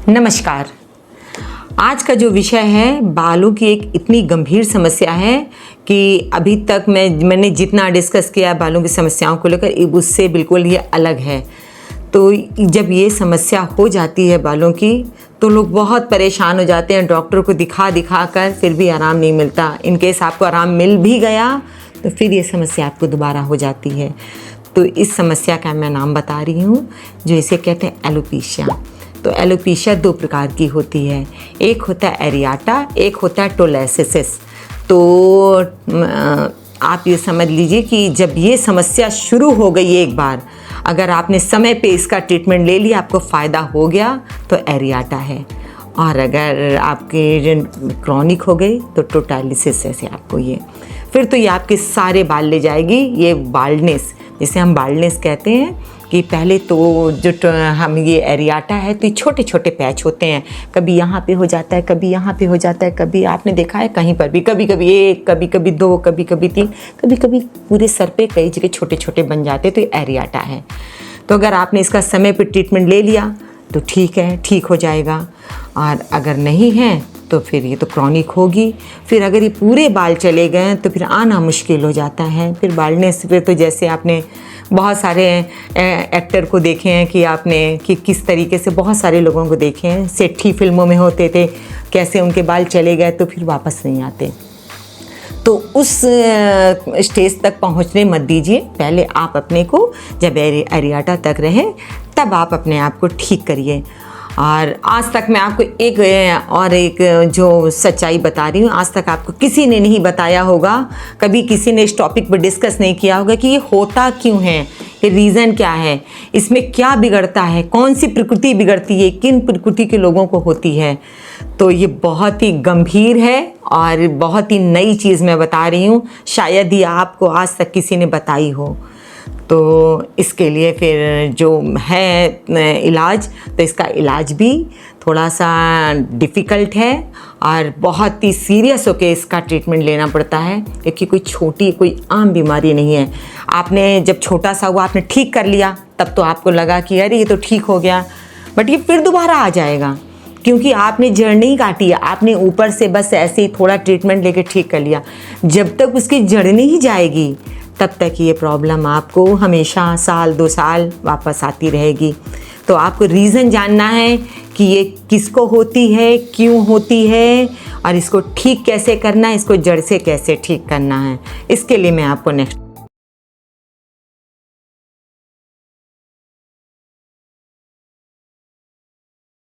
नमस्कार। आज का जो विषय है बालों की एक इतनी गंभीर समस्या है कि अभी तक मैंने जितना डिस्कस किया बालों की समस्याओं को लेकर उससे बिल्कुल ये अलग है। तो जब ये समस्या हो जाती है बालों की तो लोग बहुत परेशान हो जाते हैं, डॉक्टर को दिखा कर फिर भी आराम नहीं मिलता। इनकेस आपको आराम मिल भी गया तो फिर ये समस्या आपको दोबारा हो जाती है। तो इस समस्या का मैं नाम बता रही हूँ जो इसे कहते हैं एलोपेशिया। तो एलोपेशिया दो प्रकार की होती है, एक होता है एरियाटा, एक होता है टोलेसिस। तो आप ये समझ लीजिए कि जब ये समस्या शुरू हो गई एक बार, अगर आपने समय पे इसका ट्रीटमेंट ले लिया, आपको फ़ायदा हो गया तो एरियाटा है, और अगर आपके क्रॉनिक हो गई तो टोटालिसिस है आपको ये। फिर तो ये आपके सारे बाल ले जाएगी। ये बाल्डनेस, जिसे हम बाल्डनेस कहते हैं, कि पहले तो जो हम ये एरियाटा है तो ये छोटे छोटे पैच होते हैं, कभी यहाँ पे हो जाता है, कभी यहाँ पे हो जाता है, कभी आपने देखा है कहीं पर भी कभी कभी एक, कभी कभी दो, कभी कभी तीन, कभी कभी पूरे सर पे कई जगह छोटे छोटे बन जाते हैं। तो ये एरियाटा है। तो अगर आपने इसका समय पर ट्रीटमेंट ले लिया तो ठीक है, ठीक हो जाएगा, और अगर नहीं है तो फिर ये तो क्रॉनिक होगी। फिर अगर ये पूरे बाल चले गए तो फिर आना मुश्किल हो जाता है। फिर बाल्डनेस फिर तो जैसे आपने बहुत सारे एक्टर को देखे हैं कि किस तरीके से बहुत सारे लोगों को देखे हैं, सेठी फिल्मों में होते थे, कैसे उनके बाल चले गए तो फिर वापस नहीं आते। तो उस स्टेज तक पहुंचने मत दीजिए। पहले आप अपने को जब एरियाटा तक रहे तब आप अपने आप को ठीक करिए। और आज तक मैं आपको एक जो सच्चाई बता रही हूँ, आज तक आपको किसी ने नहीं बताया होगा, कभी किसी ने इस टॉपिक पर डिस्कस नहीं किया होगा कि ये होता क्यों है, ये रीज़न क्या है, इसमें क्या बिगड़ता है, कौन सी प्रकृति बिगड़ती है, किन प्रकृति के लोगों को होती है। तो ये बहुत ही गंभीर है और बहुत ही नई चीज़ मैं बता रही हूँ, शायद ही आपको आज तक किसी ने बताई हो। तो इसके लिए फिर जो है इलाज, तो इसका इलाज भी थोड़ा सा डिफ़िकल्ट है और बहुत ही सीरियस होकर इसका ट्रीटमेंट लेना पड़ता है, क्योंकि कोई आम बीमारी नहीं है। आपने जब छोटा सा हुआ आपने ठीक कर लिया तब तो आपको लगा कि अरे ये तो ठीक हो गया, बट ये फिर दोबारा आ जाएगा, क्योंकि आपने जड़ नहीं काटी है, आपने ऊपर से बस ऐसे ही थोड़ा ट्रीटमेंट लेके ठीक कर लिया। जब तक उसकी जड़ नहीं जाएगी तब तक ये प्रॉब्लम आपको हमेशा साल 2 साल वापस आती रहेगी। तो आपको रीज़न जानना है कि ये किसको होती है, क्यों होती है, और इसको ठीक कैसे करना है, इसको जड़ से कैसे ठीक करना है। इसके लिए मैं आपको नेक्स्ट